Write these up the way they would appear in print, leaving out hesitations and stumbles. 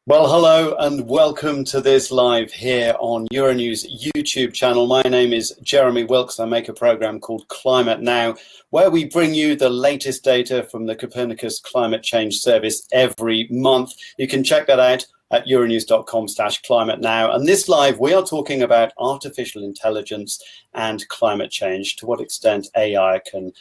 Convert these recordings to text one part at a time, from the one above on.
Well, hello and welcome to this live here on Euronews YouTube channel. My name is Jeremy Wilkes. I make a program called Climate Now, where we bring you the latest data from the Copernicus Climate Change Service every month. You can check that out at euronews.com/climate now. And this live, we are talking about artificial intelligence and climate change, to what extent AI can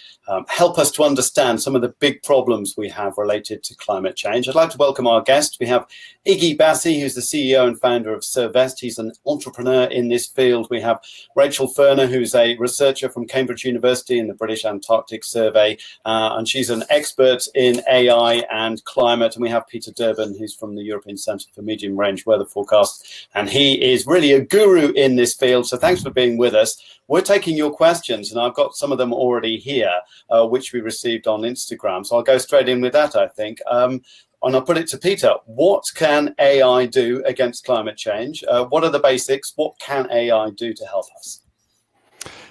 help us to understand some of the big problems we have related to climate change. I'd like to welcome our guest. We have Iggy Bassi, who's the CEO and founder of Cervest. He's an entrepreneur in this field. We have Rachel Furner, who's a researcher from Cambridge University in the British Antarctic Survey, and she's an expert in AI and climate. And we have Peter Dueben, who's from the European Centre for Medium Range Weather Forecasts, and he is really a guru in this field. So thanks for being with us. We're taking your questions, and I've got some of them already here, which we received on Instagram. So I'll go straight in with that, I think. And I'll put it to Peter. What can AI do against climate change? What are the basics? What can AI do to help us?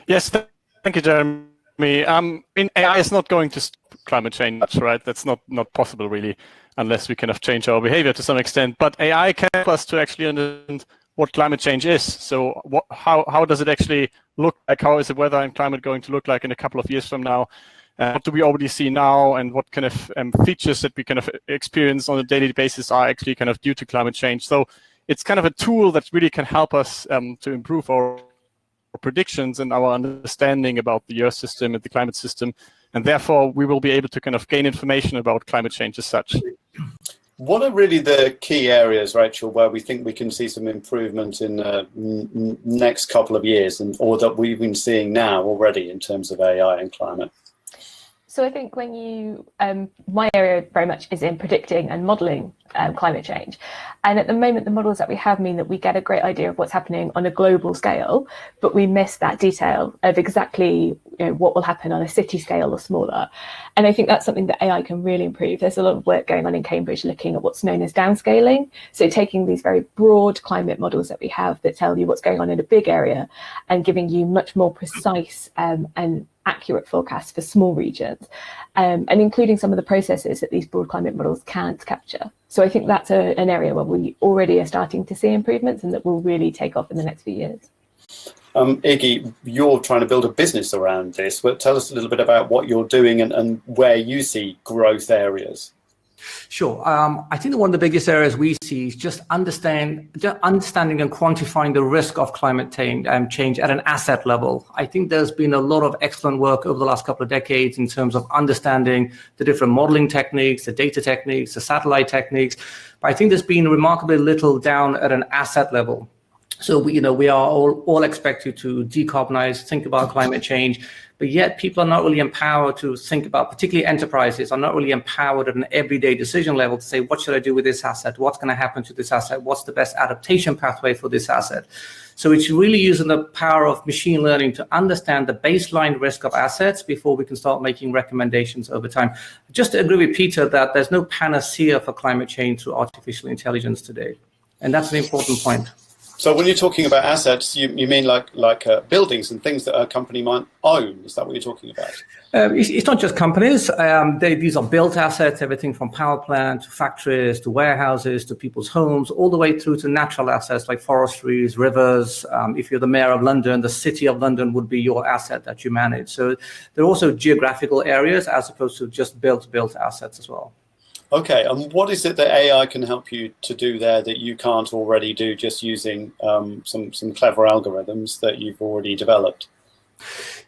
Yes, thank you, Jeremy. AI is not going to stop climate change, right? That's not possible, really, unless we kind of change our behavior to some extent. But AI can help us to actually understand what climate change is. So how does it actually look like? How is the weather and climate going to look like in a couple of years from now? What do we already see now, and what kind of features that we kind of experience on a daily basis are actually kind of due to climate change? So it's kind of a tool that really can help us to improve our predictions and our understanding about the Earth system and the climate system, and therefore we will be able to kind of gain information about climate change as such. What are really the key areas, Rachel, where we think we can see some improvement in the next couple of years, or that we've been seeing now already in terms of AI and climate? So I think when you, my area very much is in predicting and modelling climate change. And at the moment, the models that we have mean that we get a great idea of what's happening on a global scale, but we miss that detail of exactly what will happen on a city scale or smaller. And I think that's something that AI can really improve. There's a lot of work going on in Cambridge looking at what's known as downscaling. So taking these very broad climate models that we have that tell you what's going on in a big area and giving you much more precise and accurate forecasts for small regions, and including some of the processes that these broad climate models can't capture. So I think that's an area where we already are starting to see improvements and that will really take off in the next few years. Iggy, you're trying to build a business around this. But tell us a little bit about what you're doing and where you see growth areas. Sure. I think that one of the biggest areas we see is just understanding and quantifying the risk of climate change at an asset level. I think there's been a lot of excellent work over the last couple of decades in terms of understanding the different modeling techniques, the data techniques, the satellite techniques. But I think there's been remarkably little down at an asset level. So we are all expected to decarbonize, think about climate change, but yet people are not really empowered to think about, particularly enterprises, are not really empowered at an everyday decision level to say, what should I do with this asset? What's going to happen to this asset? What's the best adaptation pathway for this asset? So it's really using the power of machine learning to understand the baseline risk of assets before we can start making recommendations over time. Just to agree with Peter that there's no panacea for climate change through artificial intelligence today. And that's an important point. So when you're talking about assets, you mean like buildings and things that a company might own? Is that what you're talking about? It's not just companies. These are built assets, everything from power plants to factories to warehouses to people's homes, all the way through to natural assets like forestries, rivers. If you're the mayor of London, the city of London would be your asset that you manage. So there are also geographical areas as opposed to just built assets as well. Okay, and what is it that AI can help you to do there that you can't already do just using some clever algorithms that you've already developed?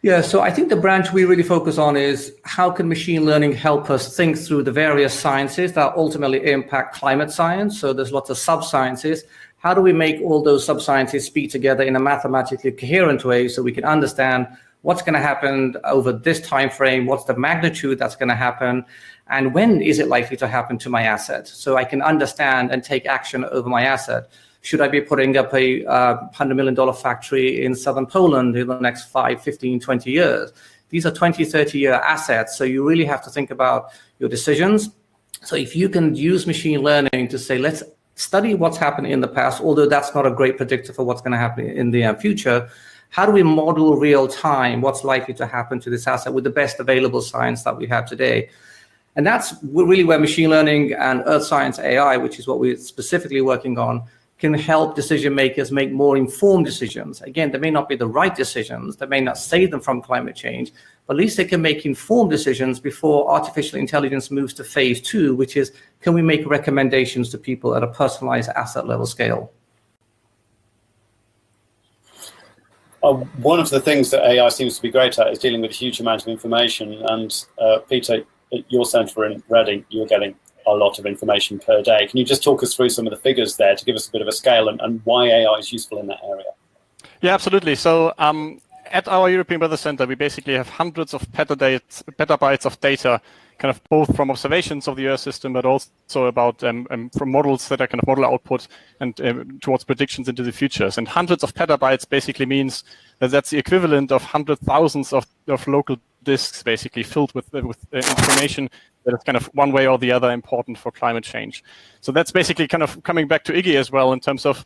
Yeah, so I think the branch we really focus on is how can machine learning help us think through the various sciences that ultimately impact climate science? So there's lots of sub-sciences. How do we make all those sub-sciences speak together in a mathematically coherent way so we can understand what's going to happen over this time frame, what's the magnitude that's going to happen, and when is it likely to happen to my asset? So I can understand and take action over my asset. Should I be putting up a $100 million factory in southern Poland in the next 5, 15, 20 years? These are 20, 30-year assets, so you really have to think about your decisions. So if you can use machine learning to say, let's study what's happened in the past, although that's not a great predictor for what's going to happen in the future, how do we model real time what's likely to happen to this asset with the best available science that we have today? And that's really where machine learning and earth science AI, which is what we're specifically working on, can help decision makers make more informed decisions. Again, they may not be the right decisions, they may not save them from climate change, but at least they can make informed decisions before artificial intelligence moves to phase 2, which is, can we make recommendations to people at a personalized asset level scale? One of the things that AI seems to be great at is dealing with a huge amount of information. And Peter, at your centre in Reading, you're getting a lot of information per day. Can you just talk us through some of the figures there to give us a bit of a scale and why AI is useful in that area? Yeah, absolutely. So at our European Weather Centre, we basically have hundreds of petabytes of data, kind of both from observations of the Earth system, but also about from models that are kind of model output and towards predictions into the futures. And hundreds of petabytes basically means that that's the equivalent of 100,000 of local disks, basically filled with information that is kind of one way or the other important for climate change. So that's basically kind of coming back to Iggy as well in terms of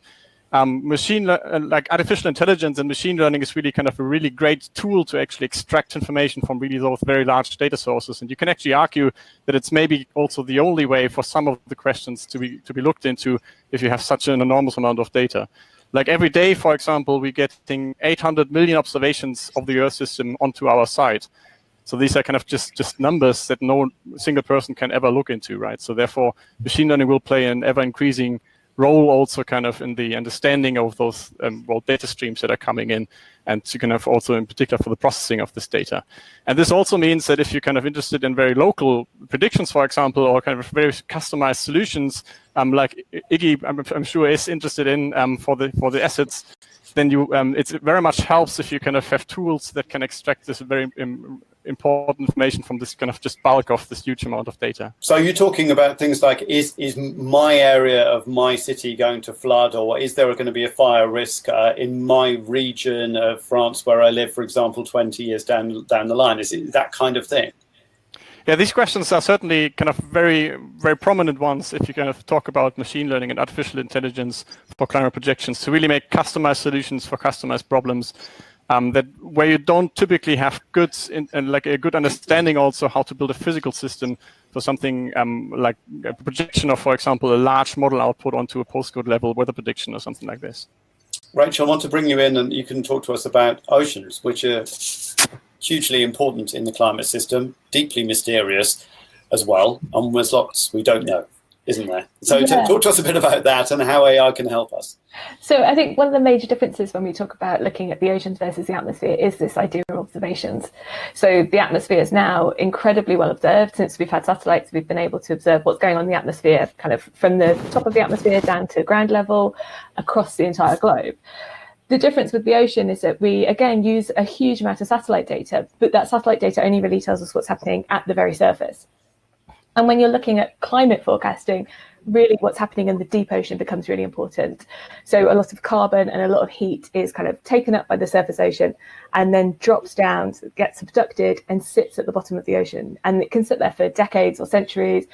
like artificial intelligence and machine learning is really kind of a really great tool to actually extract information from really those very large data sources. And you can actually argue that it's maybe also the only way for some of the questions to be looked into if you have such an enormous amount of data. Like every day, for example, we're getting 800 million observations of the Earth system onto our site. So these are kind of just numbers that no single person can ever look into, right? So therefore, machine learning will play an ever-increasing role also kind of in the understanding of those data streams that are coming in, and to kind of also in particular for the processing of this data. And this also means that if you're kind of interested in very local predictions, for example, or kind of very customized solutions, like Iggy, I'm sure is interested in for the assets, then you it very much helps if you kind of have tools that can extract this very important information from this kind of just bulk of this huge amount of data. So you're talking about things like, is my area of my city going to flood, or is there going to be a fire risk in my region of France where I live, for example, 20 years down the line? Is it that kind of thing? Yeah, these questions are certainly kind of very, very prominent ones if you kind of talk about machine learning and artificial intelligence for climate projections, to really make customized solutions for customized problems. That where you don't typically have like a good understanding also how to build a physical system for something like a projection of, for example, a large model output onto a postcode level weather prediction or something like this. Rachel, I want to bring you in and you can talk to us about oceans, which are hugely important in the climate system, deeply mysterious as well, and there's lots we don't know, isn't there? So talk to us a bit about that and how AI can help us. So I think one of the major differences when we talk about looking at the oceans versus the atmosphere is this idea of observations. So the atmosphere is now incredibly well observed. Since we've had satellites, we've been able to observe what's going on in the atmosphere, kind of from the top of the atmosphere down to ground level across the entire globe. The difference with the ocean is that we, again, use a huge amount of satellite data, but that satellite data only really tells us what's happening at the very surface. And when you're looking at climate forecasting, really what's happening in the deep ocean becomes really important. So a lot of carbon and a lot of heat is kind of taken up by the surface ocean and then drops down, gets subducted and sits at the bottom of the ocean. And it can sit there for decades or centuries.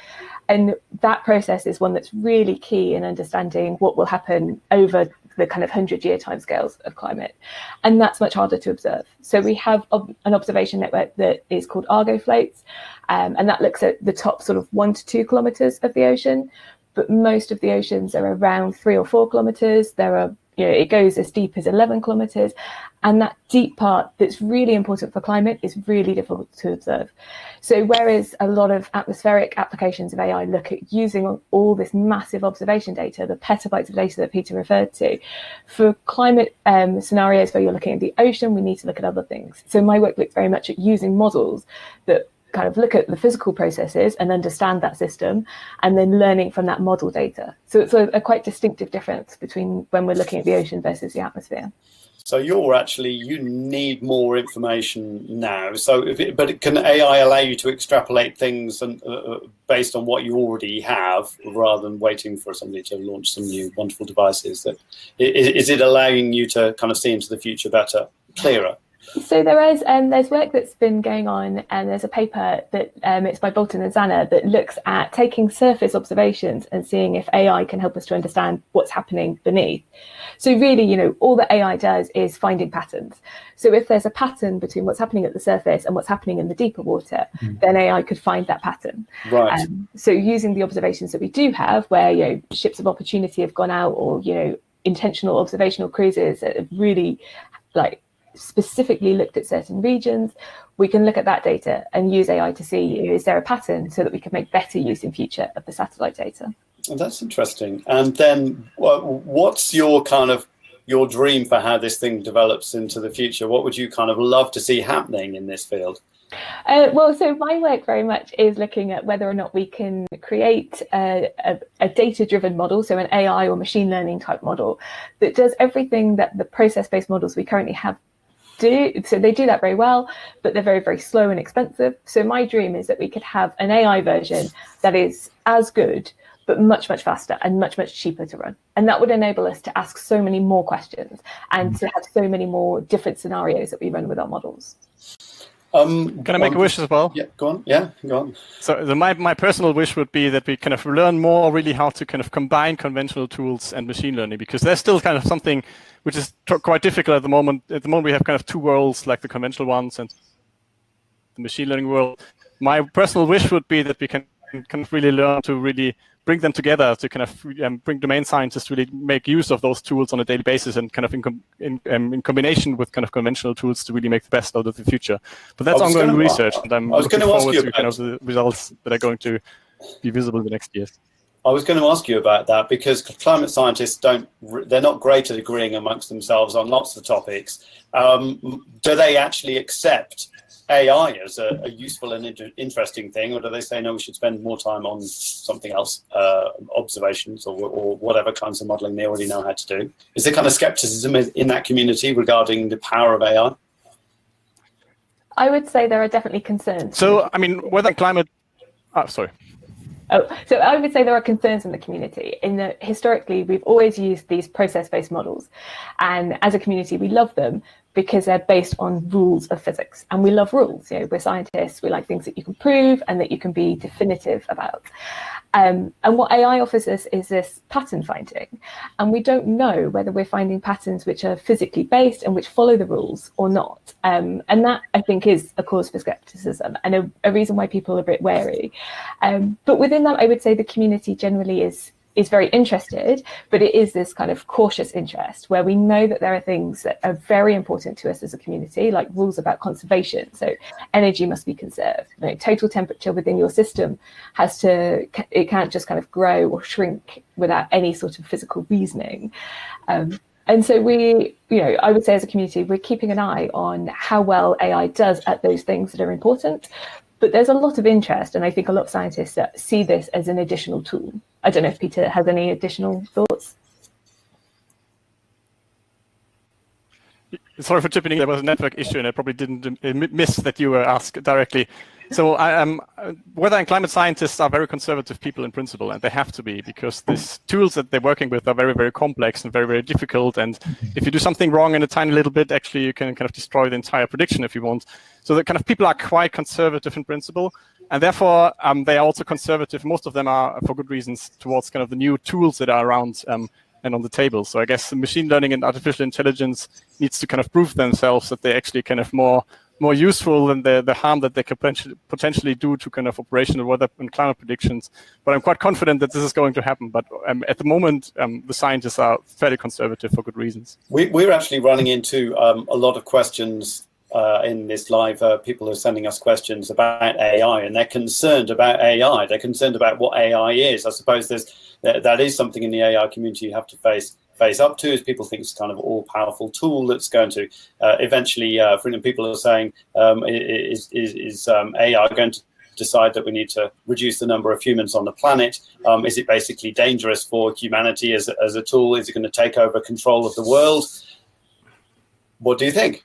And that process is one that's really key in understanding what will happen over the kind of 100-year timescales of climate. And that's much harder to observe. So we have an observation network that is called Argo floats, and that looks at the top sort of 1 to 2 kilometers of the ocean. But most of the oceans are around 3 or 4 kilometers. There are, it goes as deep as 11 kilometers. And that deep part that's really important for climate is really difficult to observe. So whereas a lot of atmospheric applications of AI look at using all this massive observation data, the petabytes of data that Peter referred to, for climate scenarios where you're looking at the ocean, we need to look at other things. So my work looks very much at using models that kind of look at the physical processes and understand that system, and then learning from that model data. So it's a quite distinctive difference between when we're looking at the ocean versus the atmosphere. So you need more information now. So, but can AI allow you to extrapolate things and based on what you already have, rather than waiting for somebody to launch some new wonderful devices? Is it allowing you to kind of see into the future better, clearer? So there's work that's been going on, and there's a paper that it's by Bolton and Zanna that looks at taking surface observations and seeing if AI can help us to understand what's happening beneath. So really, all that AI does is finding patterns. So if there's a pattern between what's happening at the surface and what's happening in the deeper water, then AI could find that pattern. Right. So using the observations that we do have, where ships of opportunity have gone out, or intentional observational cruises that have really specifically looked at certain regions, we can look at that data and use AI to see is there a pattern so that we can make better use in future of the satellite data. Well, that's interesting. And then what's your dream for how this thing develops into the future? What would you kind of love to see happening in this field? So my work very much is looking at whether or not we can create a data-driven model, so an AI or machine learning type model that does everything that the process-based models we currently have do. So they do that very well, but they're very, very slow and expensive. So my dream is that we could have an AI version that is as good, but much, much faster and much, much cheaper to run. And that would enable us to ask so many more questions and to have so many more different scenarios that we run with our models. Can I make a wish as well? Yeah, go on. Yeah, go on. So my personal wish would be that we kind of learn more really how to kind of combine conventional tools and machine learning, because there's still kind of something which is quite difficult at the moment. At the moment, we have kind of two worlds, like the conventional ones and the machine learning world. My personal wish would be that we can kind of really learn to really bring them together, to kind of bring domain scientists to really make use of those tools on a daily basis, and kind of in combination with kind of conventional tools to really make the best out of the future. But that's ongoing research, and I'm looking forward to kind of the results that are going to be visible in the next years. I was going to ask you about that, because climate scientists they're not great at agreeing amongst themselves on lots of topics. Do they actually accept AI as a useful and interesting thing, or do they say, no, we should spend more time on something else, observations or whatever kinds of modeling they already know how to do? Is there kind of skepticism in that community regarding the power of AI? I would say there are definitely concerns. So, I mean, whether climate... sorry. So I would say there are concerns in the community in that historically we've always used these process-based models, and as a community we love them because they're based on rules of physics, and we love rules. We're scientists, we like things that you can prove and that you can be definitive about. And what AI offers us is this pattern finding, and we don't know whether we're finding patterns which are physically based and which follow the rules or not. And that, I think, is a cause for skepticism and a reason why people are a bit wary. But within that, I would say the community generally is very interested, but it is this kind of cautious interest where we know that there are things that are very important to us as a community, like rules about conservation. So energy must be conserved. Total temperature within your system it can't just kind of grow or shrink without any sort of physical reasoning. And so I would say as a community, we're keeping an eye on how well AI does at those things that are important. But there's a lot of interest, and I think a lot of scientists see this as an additional tool. I don't know if Peter has any additional thoughts. Sorry for chipping in. There was a network issue, and I probably didn't miss that you were asked directly. So weather and climate scientists are very conservative people in principle, and they have to be, because these tools that they're working with are very, very complex and very, very difficult. And if you do something wrong in a tiny little bit, actually you can kind of destroy the entire prediction if you want. So the kind of people are quite conservative in principle, and therefore they are also conservative. Most of them are, for good reasons, towards kind of the new tools that are around and on the table. So I guess machine learning and artificial intelligence needs to kind of prove themselves that they're actually kind of more useful than the harm that they could potentially do to kind of operational weather and climate predictions. But I'm quite confident that this is going to happen. But at the moment, the scientists are fairly conservative for good reasons. We're actually running into a lot of questions in this live. People are sending us questions about AI, and they're concerned about AI. They're concerned about what AI is. I suppose that is something in the AI community you have to face up to, as people think it's kind of all-powerful tool that's going to eventually, for example, people are saying, is AI going to decide that we need to reduce the number of humans on the planet? Is it basically dangerous for humanity as a tool? Is it going to take over control of the world? What do you think?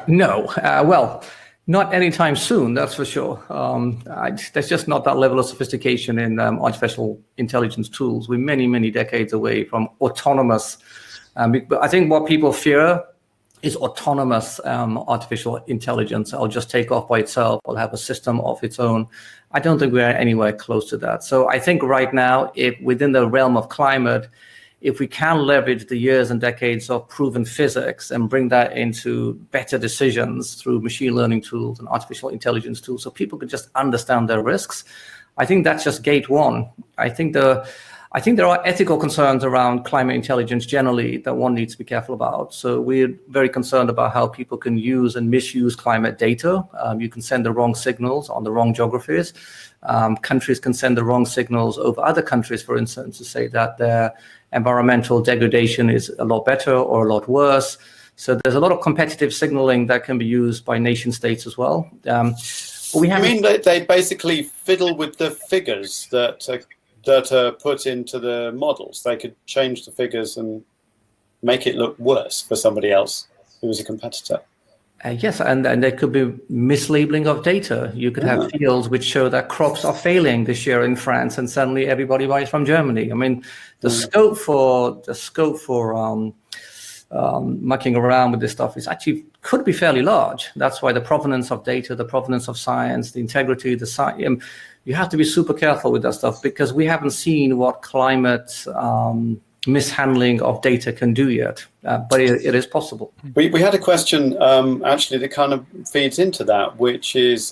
No. Well, not anytime soon, that's for sure. There's just not that level of sophistication in artificial intelligence tools. We're many, many decades away from autonomous But I think what people fear is autonomous artificial intelligence. I'll just take off by itself. I'll have a system of its own. I don't think we're anywhere close to that. So I think right now, if within the realm of climate, if we can leverage the years and decades of proven physics and bring that into better decisions through machine learning tools and artificial intelligence tools, so people can just understand their risks, I think that's just gate one. I think there are ethical concerns around climate intelligence generally that one needs to be careful about. So we're very concerned about how people can use and misuse climate data. You can send the wrong signals on the wrong geographies. Countries can send the wrong signals over other countries, for instance, to say that their environmental degradation is a lot better or a lot worse. So there's a lot of competitive signaling that can be used by nation states as well. You mean that they basically fiddle with the figures that are put into the models? They could change the figures and make it look worse for somebody else who is a competitor. Yes, and there could be mislabeling of data. You could have fields which show that crops are failing this year in France, and suddenly everybody buys from Germany. I mean, the scope for mucking around with this stuff is actually could be fairly large. That's why the provenance of data, the provenance of science, the integrity, the science. You have to be super careful with that stuff because we haven't seen what climate mishandling of data can do yet, but it is possible. We had a question actually that kind of feeds into that, which is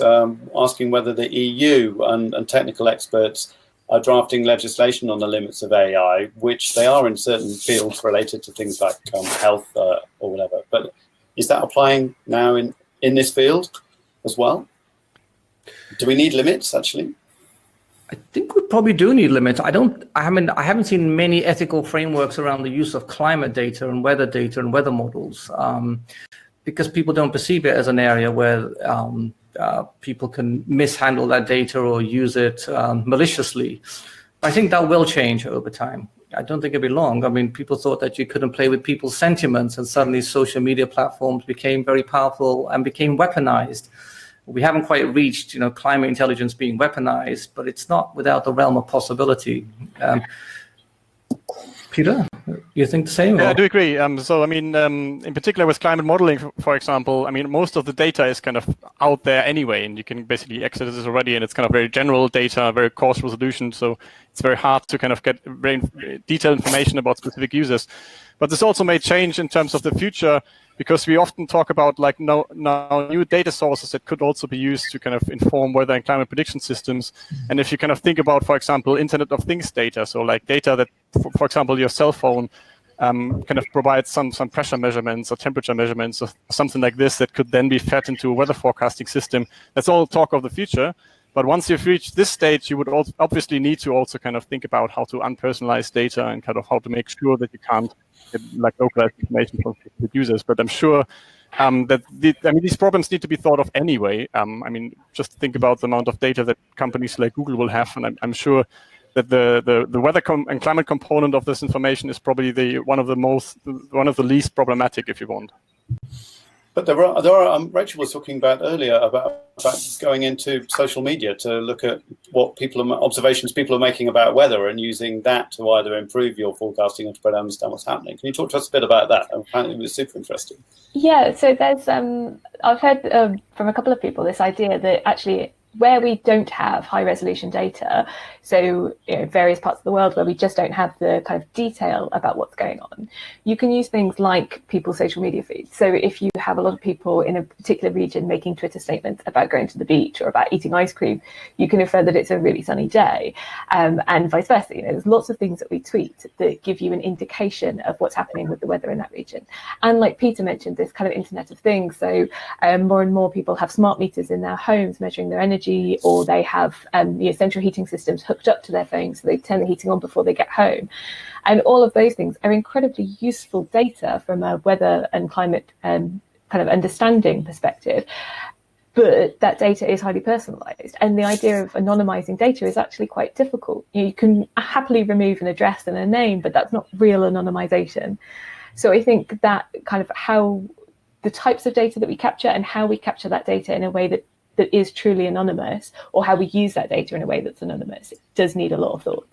asking whether the EU and technical experts are drafting legislation on the limits of AI, which they are in certain fields related to things like health or whatever. But is that applying now in this field as well? Do we need limits actually? I think we probably do need limits. I haven't seen many ethical frameworks around the use of climate data and weather models, because people don't perceive it as an area where people can mishandle that data or use it maliciously. I think that will change over time. I don't think it'll be long. I mean, people thought that you couldn't play with people's sentiments, and suddenly social media platforms became very powerful and became weaponized. We haven't quite reached, climate intelligence being weaponized, but it's not without the realm of possibility. Peter, you think the same? Yeah, I do agree. So, I mean, in particular with climate modeling, for example, I mean, most of the data is kind of out there anyway, and you can basically access this already, and it's kind of very general data, very coarse resolution. So it's very hard to kind of get very detailed information about specific users. But this also may change in terms of the future, because we often talk about like now new data sources that could also be used to kind of inform weather and climate prediction systems. And if you kind of think about, for example, Internet of Things data, so like data that, for example, your cell phone kind of provides some pressure measurements or temperature measurements or something like this that could then be fed into a weather forecasting system. That's all talk of the future. But once you've reached this stage, you would obviously need to also kind of think about how to unpersonalize data and kind of how to make sure that you can't get like localized information from users. But I'm sure that these problems need to be thought of anyway. I mean, just think about the amount of data that companies like Google will have, and I'm sure that the weather and climate component of this information is probably one of the least problematic, if you want. But there are Rachel was talking about earlier about going into social media to look at what observations people are making about weather and using that to either improve your forecasting or to better understand what's happening. Can you talk to us a bit about that? I found it was super interesting. Yeah, so there's I've heard from a couple of people this idea that actually where we don't have high resolution data, so various parts of the world where we just don't have the kind of detail about what's going on, you can use things like people's social media feeds. So if you have a lot of people in a particular region making Twitter statements about going to the beach or about eating ice cream, you can infer that it's a really sunny day, and vice versa. There's lots of things that we tweet that give you an indication of what's happening with the weather in that region. And like Peter mentioned, this kind of Internet of Things. So more and more people have smart meters in their homes measuring their energy, or they have central heating systems hooked up to their phones, so they turn the heating on before they get home. And all of those things are incredibly useful data from a weather and climate kind of understanding perspective. But that data is highly personalized, and the idea of anonymizing data is actually quite difficult. You can happily remove an address and a name, but that's not real anonymization. So I think that kind of how the types of data that we capture and how we capture that data in a way that is truly anonymous, or how we use that data in a way that's anonymous, it does need a lot of thought.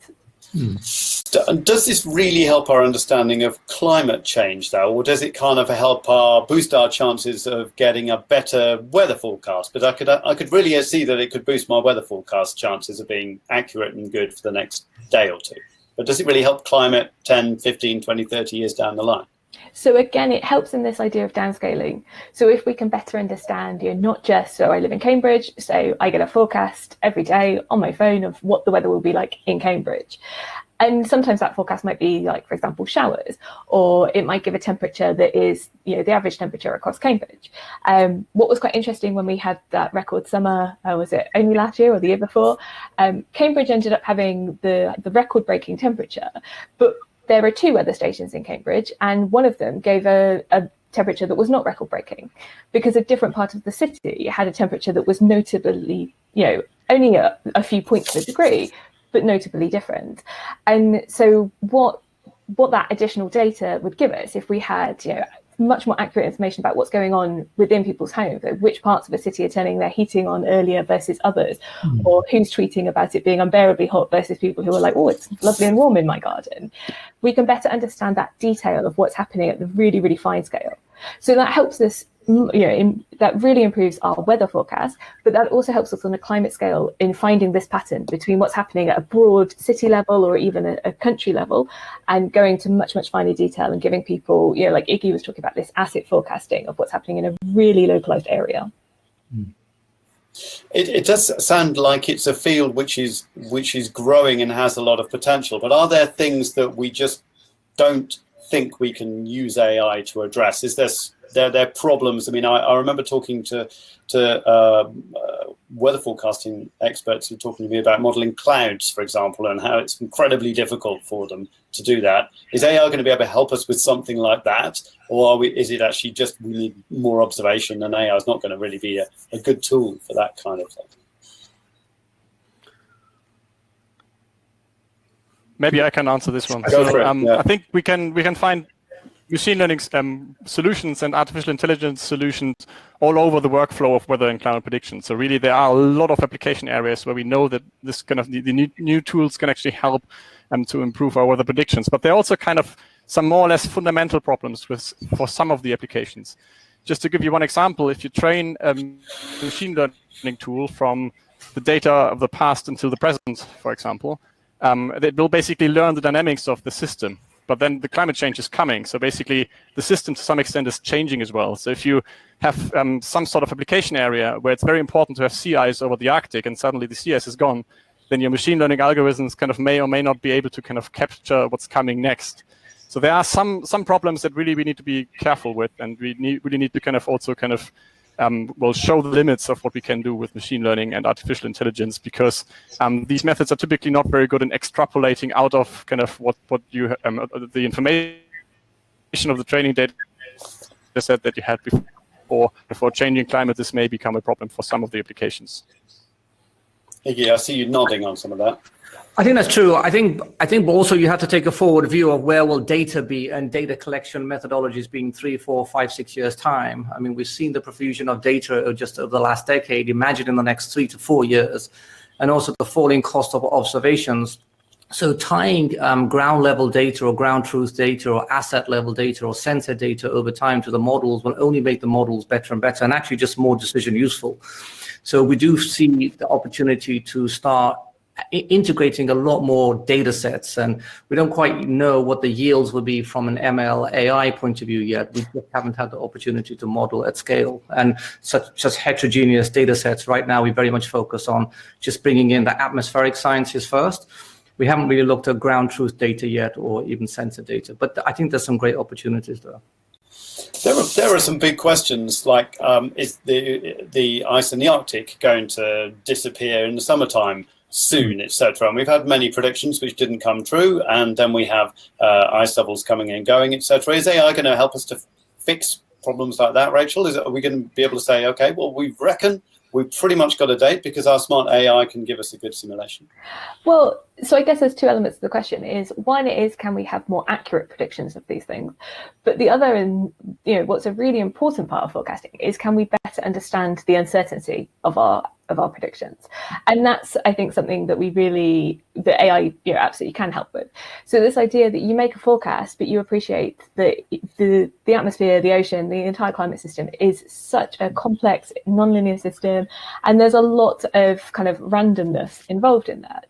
Does this really help our understanding of climate change, though, or does it kind of help boost our chances of getting a better weather forecast? But I could really see that it could boost my weather forecast chances of being accurate and good for the next day or two. But does it really help climate 10, 15, 20, 30 years down the line? So again, it helps in this idea of downscaling. So if we can better understand, not just, so I live in Cambridge, so I get a forecast every day on my phone of what the weather will be like in Cambridge. And sometimes that forecast might be like, for example, showers, or it might give a temperature that is, the average temperature across Cambridge. What was quite interesting when we had that record summer, was it only last year or the year before? Cambridge ended up having the record-breaking temperature, but there are 2 weather stations in Cambridge, and one of them gave a temperature that was not record-breaking because a different part of the city had a temperature that was notably, only a few points of a degree, but notably different. And so what that additional data would give us, if we had much more accurate information about what's going on within people's homes, like which parts of a city are turning their heating on earlier versus others, or who's tweeting about it being unbearably hot versus people who are like, oh, it's lovely and warm in my garden, we can better understand that detail of what's happening at the really, really fine scale. So that helps us, that really improves our weather forecast, but that also helps us on a climate scale in finding this pattern between what's happening at a broad city level or even a country level, and going to much, much finer detail and giving people, like Iggy was talking about, this asset forecasting of what's happening in a really localized area. It does sound like it's a field which is growing and has a lot of potential, but are there things that we just don't think we can use AI to address? Is there problems? I mean, I remember talking to weather forecasting experts who were talking to me about modeling clouds, for example, and how it's incredibly difficult for them to do that. Is AI going to be able to help us with something like that? Or is it actually just we need more observation, and AI is not going to really be a good tool for that kind of thing? Maybe I can answer this one. Go for it, yeah. I think we can find machine learning solutions and artificial intelligence solutions all over the workflow of weather and climate prediction. So really, there are a lot of application areas where we know that this kind of the new tools can actually help to improve our weather predictions. But there are also kind of some more or less fundamental problems for some of the applications. Just to give you one example, if you train a machine learning tool from the data of the past until the present, for example, it will basically learn the dynamics of the system. But then the climate change is coming. So basically, the system to some extent is changing as well. So if you have some sort of application area where it's very important to have sea ice over the Arctic and suddenly the sea ice is gone, then your machine learning algorithms kind of may or may not be able to kind of capture what's coming next. So there are some problems that really we need to be careful with, and we really need to kind of also kind of show the limits of what we can do with machine learning and artificial intelligence, because these methods are typically not very good in extrapolating out of kind of what you the information of the training data set that you had before changing climate. This may become a problem for some of the applications. Iggy, I see you nodding on some of that. I think that's true. I think also you have to take a forward view of where will data be and data collection methodologies being 3, 4, 5, 6 years time. I mean, we've seen the profusion of data just over the last decade. Imagine in the next 3 to 4 years, and also the falling cost of observations. So tying ground level data or ground truth data or asset level data or sensor data over time to the models will only make the models better and better, and actually just more decision useful. So we do see the opportunity to start integrating a lot more data sets, and we don't quite know what the yields will be from an ML AI point of view yet. We just haven't had the opportunity to model at scale, and such heterogeneous data sets. Right now, we very much focus on just bringing in the atmospheric sciences first. We haven't really looked at ground truth data yet, or even sensor data, but I think there's some great opportunities there. There are some big questions like, is the ice in the Arctic going to disappear in the summertime soon, etc.? And we've had many predictions which didn't come true, and then we have ice levels coming and going, etc. Is AI going to help us to fix problems like that, Rachel? Are we going to be able to say, okay, well, we reckon we've pretty much got a date because our smart AI can give us a good simulation? Well, So I guess there's two elements to the question. Is one is, can we have more accurate predictions of these things? But the other, and what's a really important part of forecasting is, can we better understand the uncertainty of our predictions? And that's, I think, something that that AI absolutely can help with. So this idea that you make a forecast, but you appreciate that the atmosphere, the ocean, the entire climate system is such a complex, non-linear system, and there's a lot of kind of randomness involved in that.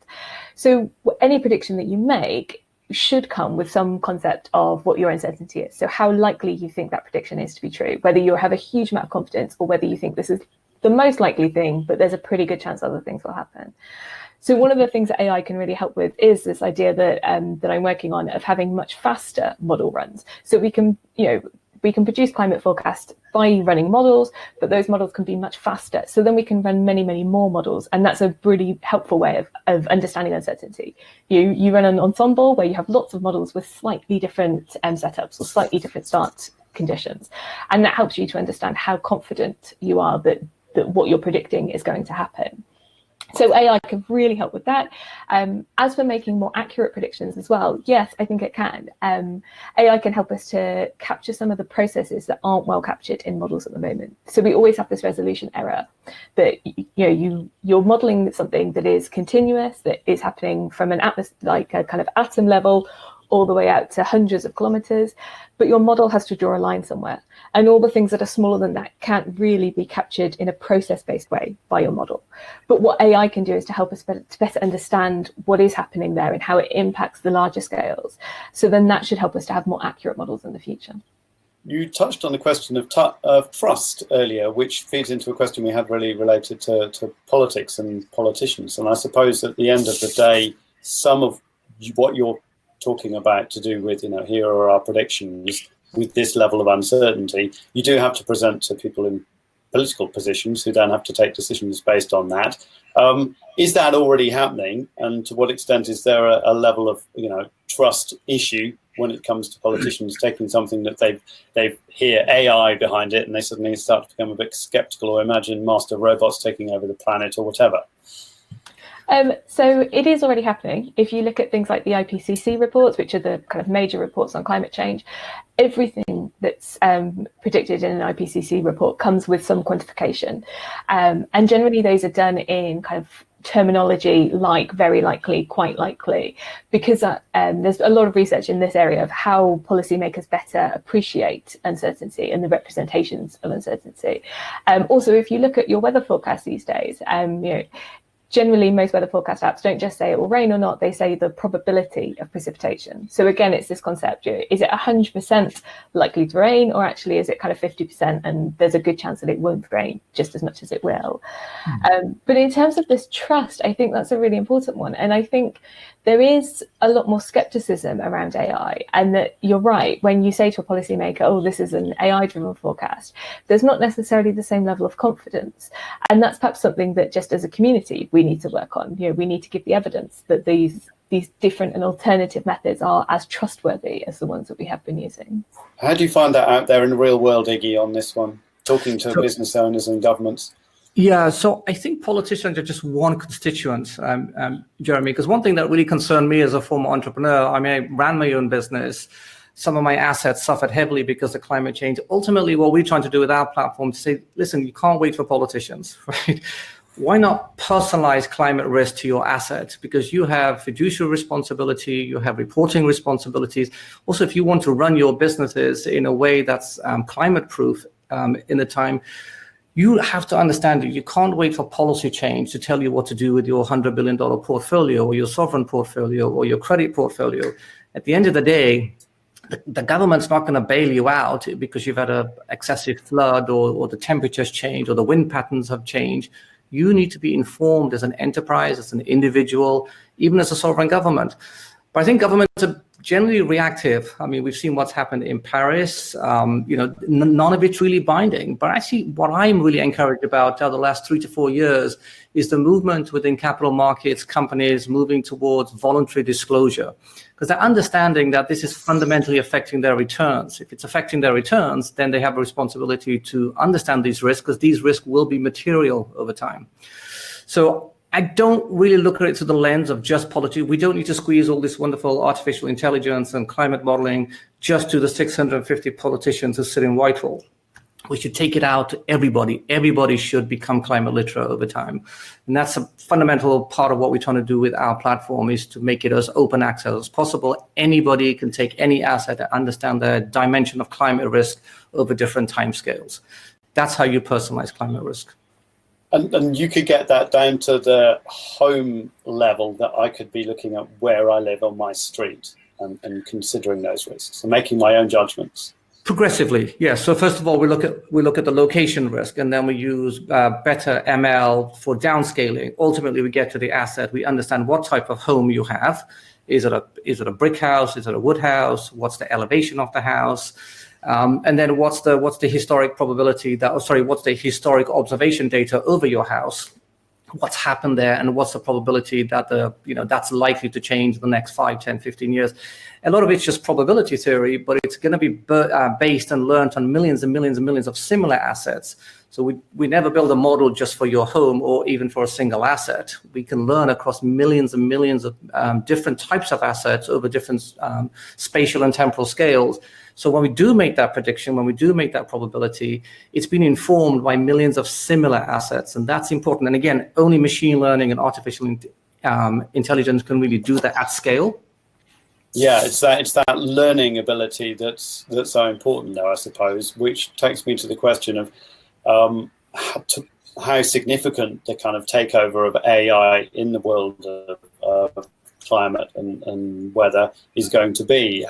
So any prediction that you make should come with some concept of what your uncertainty is. So how likely you think that prediction is to be true, whether you have a huge amount of confidence or whether you think this is the most likely thing, but there's a pretty good chance other things will happen. So one of the things that AI can really help with is this idea that that I'm working on of having much faster model runs. So we can produce climate forecasts by running models, but those models can be much faster. So then we can run many, many more models. And that's a really helpful way of understanding uncertainty. You run an ensemble where you have lots of models with slightly different setups or slightly different start conditions. And that helps you to understand how confident you are that what you're predicting is going to happen. So AI can really help with that. As for making more accurate predictions as well, yes, I think it can. AI can help us to capture some of the processes that aren't well captured in models at the moment. So we always have this resolution error that you're modeling something that is continuous, that is happening from an like a kind of atom level all the way out to hundreds of kilometers, but your model has to draw a line somewhere. And all the things that are smaller than that can't really be captured in a process-based way by your model. But what AI can do is to help us to better understand what is happening there and how it impacts the larger scales. So then that should help us to have more accurate models in the future. You touched on the question of trust earlier, which feeds into a question we had really related to politics and politicians. And I suppose at the end of the day, some of what you're talking about to do with, here are our predictions with this level of uncertainty, you do have to present to people in political positions who then have to take decisions based on that. Is that already happening? And to what extent is there a level of, trust issue when it comes to politicians taking something that they hear AI behind it and they suddenly start to become a bit skeptical or imagine master robots taking over the planet or whatever? So it is already happening. If you look at things like the IPCC reports, which are the kind of major reports on climate change, everything that's predicted in an IPCC report comes with some quantification. And generally those are done in kind of terminology like very likely, quite likely, because there's a lot of research in this area of how policymakers better appreciate uncertainty and the representations of uncertainty. Also, if you look at your weather forecast these days, generally, most weather forecast apps don't just say it will rain or not, they say the probability of precipitation. So again, it's this concept, is it 100% likely to rain, or actually is it kind of 50% and there's a good chance that it won't rain just as much as it will? But in terms of this trust, I think that's a really important one. And I think there is a lot more skepticism around AI, and that you're right, when you say to a policymaker, oh, this is an AI-driven forecast, there's not necessarily the same level of confidence. And that's perhaps something that just as a community, we need to work on. We need to give the evidence that these different and alternative methods are as trustworthy as the ones that we have been using. How do you find that out there in the real world, Iggy, on this one, talking to business owners and governments? Yeah, so I think politicians are just one constituent, Jeremy, because one thing that really concerned me as a former entrepreneur, I ran my own business. Some of my assets suffered heavily because of climate change. Ultimately, what we're trying to do with our platform is say, listen, you can't wait for politicians, right? Why not personalize climate risk to your assets? Because you have fiduciary responsibility, you have reporting responsibilities. Also, if you want to run your businesses in a way that's climate proof in the time, you have to understand that you can't wait for policy change to tell you what to do with your $100 billion portfolio or your sovereign portfolio or your credit portfolio. At the end of the day, the government's not going to bail you out because you've had an excessive flood or the temperatures change or the wind patterns have changed. You need to be informed as an enterprise, as an individual, even as a sovereign government. But I think governments are generally reactive. We've seen what's happened in Paris. None of it's really binding. But actually, what I'm really encouraged about the last 3 to 4 years is the movement within capital markets, companies moving towards voluntary disclosure, because they're understanding that this is fundamentally affecting their returns. If it's affecting their returns, then they have a responsibility to understand these risks, because these risks will be material over time. So I don't really look at it through the lens of just politics. We don't need to squeeze all this wonderful artificial intelligence and climate modeling just to the 650 politicians who sit in Whitehall. We should take it out to everybody. Everybody should become climate literate over time. And that's a fundamental part of what we're trying to do with our platform, is to make it as open access as possible. Anybody can take any asset and understand the dimension of climate risk over different timescales. That's how you personalize climate risk. And you could get that down to the home level, that I could be looking at where I live on my street and considering those risks and making my own judgments. Progressively, yes. So first of all, we look at the location risk, and then we use better ML for downscaling. Ultimately, we get to the asset. We understand what type of home you have. Is it a brick house? Is it a wood house? What's the elevation of the house? And then what's the historic probability what's the historic observation data over your house? What's happened there, and what's the probability that that's likely to change in the next 5, 10, 15 years? A lot of it's just probability theory, but it's going to be based and learned on millions and millions and millions of similar assets. So we never build a model just for your home or even for a single asset. We can learn across millions and millions of different types of assets over different spatial and temporal scales. So when we do make that prediction, when we do make that probability, it's been informed by millions of similar assets, and that's important. And again, only machine learning and artificial intelligence can really do that at scale. Yeah, it's that learning ability that's so important, though, I suppose, which takes me to the question of how significant the kind of takeover of AI in the world of climate and weather is going to be.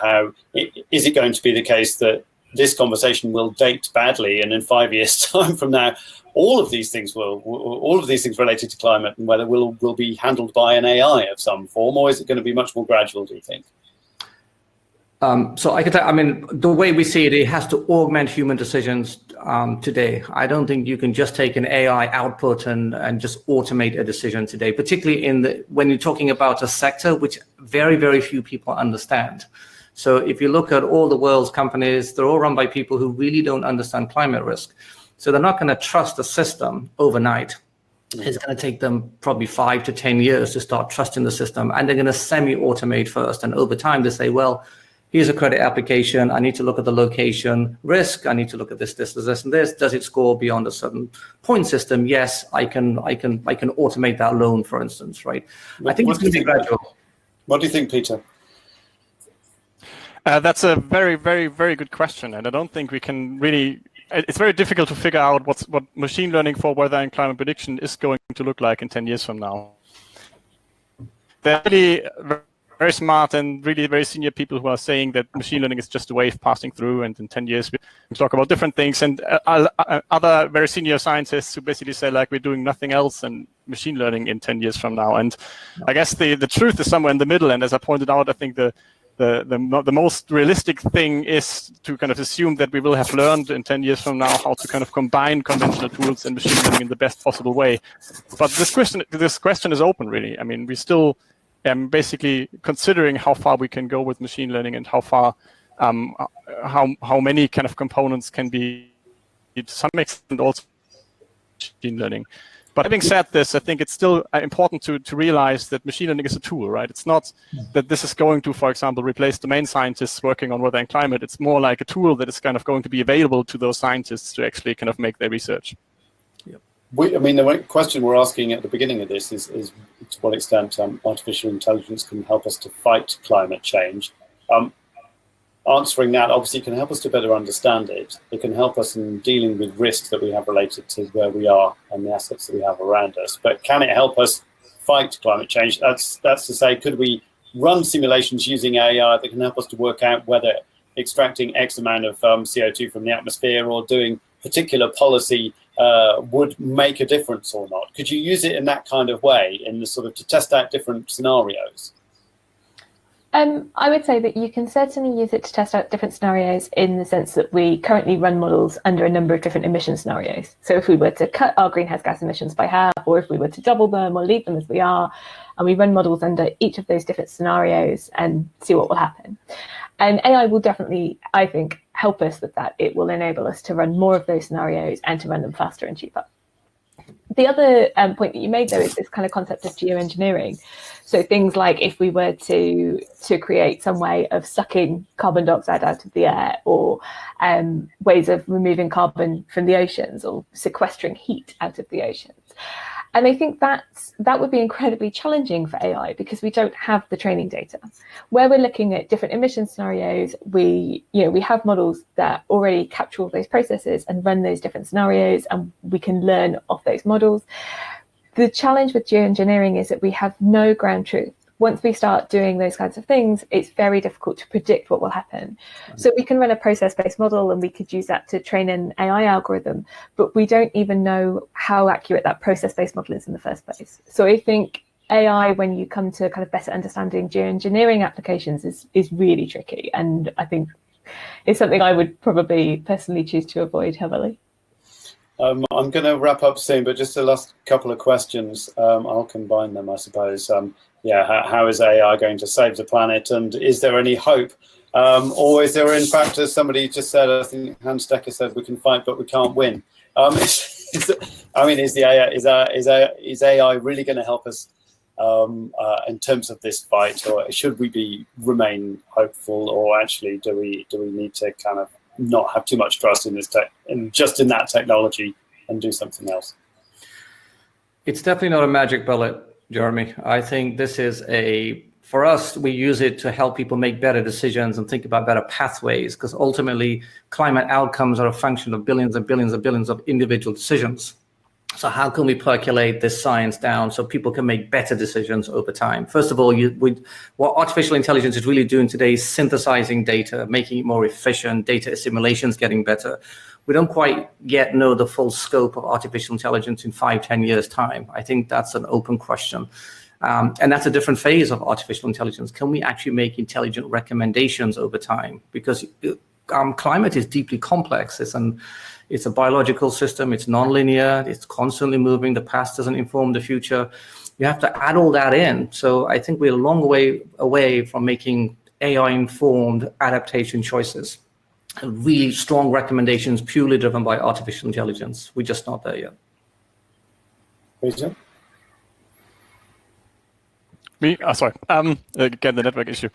Is it going to be the case that this conversation will date badly, and in 5 years' time from now, all of these things related to climate and weather will be handled by an AI of some form, or is it going to be much more gradual, do you think? So the way we see it, it has to augment human decisions today. I don't think you can just take an AI output and just automate a decision today, particularly when you're talking about a sector which very, very few people understand. So if you look at all the world's companies, they're all run by people who really don't understand climate risk. So they're not going to trust the system overnight. It's going to take them probably 5 to 10 years to start trusting the system, and they're going to semi-automate first. And over time, they say, well, here's a credit application. I need to look at the location risk. I need to look at this, and this. Does it score beyond a certain point system? Yes, I can automate that loan, for instance, right? I think it's going to be gradual. What do you think, Peter? That's a very, very, very good question, and I don't think we can really. It's very difficult to figure out what machine learning for weather and climate prediction is going to look like in 10 years from now. They're really very smart and really very senior people who are saying that machine learning is just a wave passing through, and in 10 years we talk about different things. And other very senior scientists who basically say, like, we're doing nothing else than machine learning in 10 years from now. And I guess the truth is somewhere in the middle. And as I pointed out, I think the most realistic thing is to kind of assume that we will have learned in 10 years from now how to kind of combine conventional tools and machine learning in the best possible way. But this question is open, really. I mean, we still basically considering how far we can go with machine learning and how far, how many kind of components can be, to some extent, also machine learning. But having said this, I think it's still important to realize that machine learning is a tool, right? It's not that this is going to, for example, replace domain scientists working on weather and climate. It's more like a tool that is kind of going to be available to those scientists to actually kind of make their research. The question we're asking at the beginning of this is to what extent artificial intelligence can help us to fight climate change. Answering that obviously can help us to better understand it. It can help us in dealing with risks that we have related to where we are and the assets that we have around us. But can it help us fight climate change? That's to say, could we run simulations using AI that can help us to work out whether extracting X amount of CO2 from the atmosphere or doing particular policy would make a difference or not? Could you use it in that kind of way, in the sort of to test out different scenarios? I would say that you can certainly use it to test out different scenarios, in the sense that we currently run models under a number of different emission scenarios. So if we were to cut our greenhouse gas emissions by half, or if we were to double them or leave them as we are, and we run models under each of those different scenarios and see what will happen. And AI will definitely, I think, help us with that. It will enable us to run more of those scenarios and to run them faster and cheaper. The other point that you made, though, is this kind of concept of geoengineering. So things like if we were to create some way of sucking carbon dioxide out of the air, or ways of removing carbon from the oceans, or sequestering heat out of the oceans. And I think that would be incredibly challenging for AI because we don't have the training data. Where we're looking at different emission scenarios, we have models that already capture all those processes and run those different scenarios, and we can learn off those models. The challenge with geoengineering is that we have no ground truth. Once we start doing those kinds of things, it's very difficult to predict what will happen. So we can run a process-based model and we could use that to train an AI algorithm, but we don't even know how accurate that process-based model is in the first place. So I think AI, when you come to kind of better understanding geoengineering applications, is really tricky. And I think it's something I would probably personally choose to avoid heavily. I'm going to wrap up soon, but just the last couple of questions. I'll combine them, I suppose. How is AI going to save the planet, and is there any hope? Or is there, in fact, as somebody just said, I think Hans Decker said, we can fight, but we can't win. Is AI really going to help us in terms of this fight, or should we remain hopeful, or actually do we need to kind of not have too much trust in in that technology and do something else? It's definitely not a magic bullet, Jeremy. I think this is for us, we use it to help people make better decisions and think about better pathways, because ultimately climate outcomes are a function of billions and billions and billions of individual decisions. So how can we percolate this science down so people can make better decisions over time? First of all, what artificial intelligence is really doing today is synthesizing data, making it more efficient, data assimilation is getting better. We don't quite yet know the full scope of artificial intelligence in 5-10 years' time. I think that's an open question. And that's a different phase of artificial intelligence. Can we actually make intelligent recommendations over time? Because climate is deeply complex. It's a biological system. It's nonlinear. It's constantly moving. The past doesn't inform the future. You have to add all that in. So I think we're a long way away from making AI-informed adaptation choices. Really strong recommendations purely driven by artificial intelligence. We're just not there yet. Rachel? Sorry. Again, the network issue.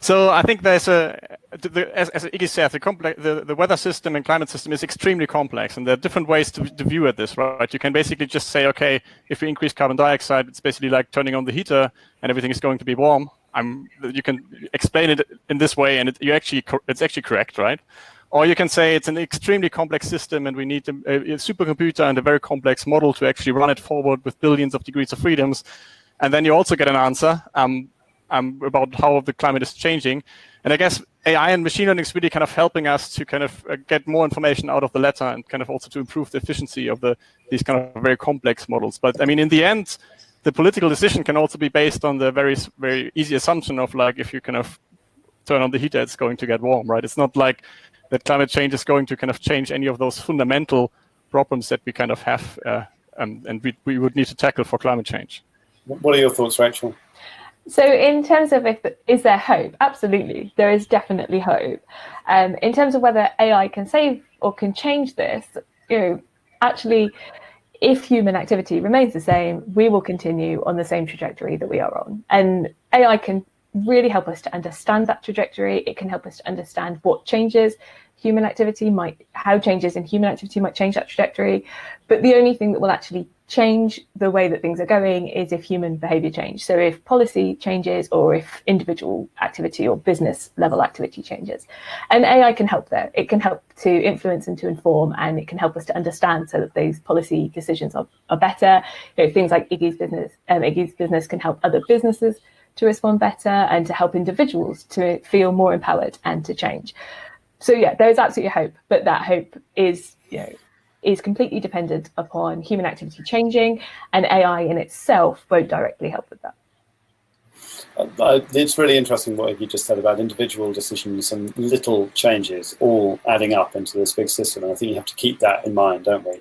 So I think there's as Iggy said, the weather system and climate system is extremely complex, and there are different ways to view at this, right? You can basically just say, okay, if we increase carbon dioxide, it's basically like turning on the heater and everything is going to be warm. You can explain it in this way, and it's actually correct, right? Or you can say it's an extremely complex system, and we need a supercomputer and a very complex model to actually run it forward with billions of degrees of freedoms, and then you also get an answer about how the climate is changing. And I guess AI and machine learning is really kind of helping us to kind of get more information out of the latter, and kind of also to improve the efficiency of these kind of very complex models. But I mean, in the end, the political decision can also be based on the very, very easy assumption of, like, if you kind of turn on the heater, it's going to get warm, right? It's not like that climate change is going to kind of change any of those fundamental problems that we kind of have and we would need to tackle for climate change. What are your thoughts, Rachel? So in terms of is there hope? Absolutely, there is definitely hope. In terms of whether AI can save or can change this, actually, if human activity remains the same, we will continue on the same trajectory that we are on. And AI can really help us to understand that trajectory. It can help us to understand what changes how changes in human activity might change that trajectory. But the only thing that will actually change the way that things are going is if human behavior change. So if policy changes, or if individual activity or business level activity changes. And AI can help there. It can help to influence and to inform, and it can help us to understand so that those policy decisions are better. Things like Iggy's business can help other businesses to respond better, and to help individuals to feel more empowered and to change. So yeah, there is absolutely hope, but that hope is completely dependent upon human activity changing, and AI in itself won't directly help with that. It's really interesting what you just said about individual decisions and little changes all adding up into this big system, and I think you have to keep that in mind, don't we?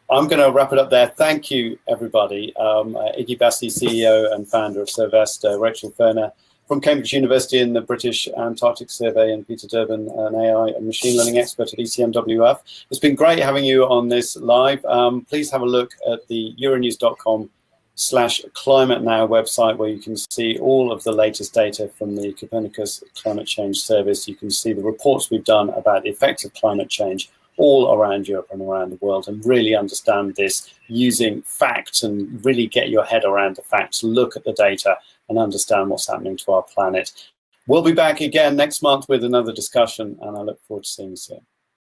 I'm going to wrap it up there. Thank you, everybody. Iggy Bassi, CEO and founder of Cervest, Rachel Furner, from Cambridge University and the British Antarctic Survey, and Peter Dueben, an AI and machine learning expert at ECMWF. It's been great having you on this live. Please have a look at the euronews.com/climate now website, where you can see all of the latest data from the Copernicus Climate Change Service. You can see the reports we've done about the effects of climate change all around Europe and around the world, and really understand this using facts and really get your head around the facts, look at the data and understand what's happening to our planet. We'll be back again next month with another discussion, and I look forward to seeing you soon.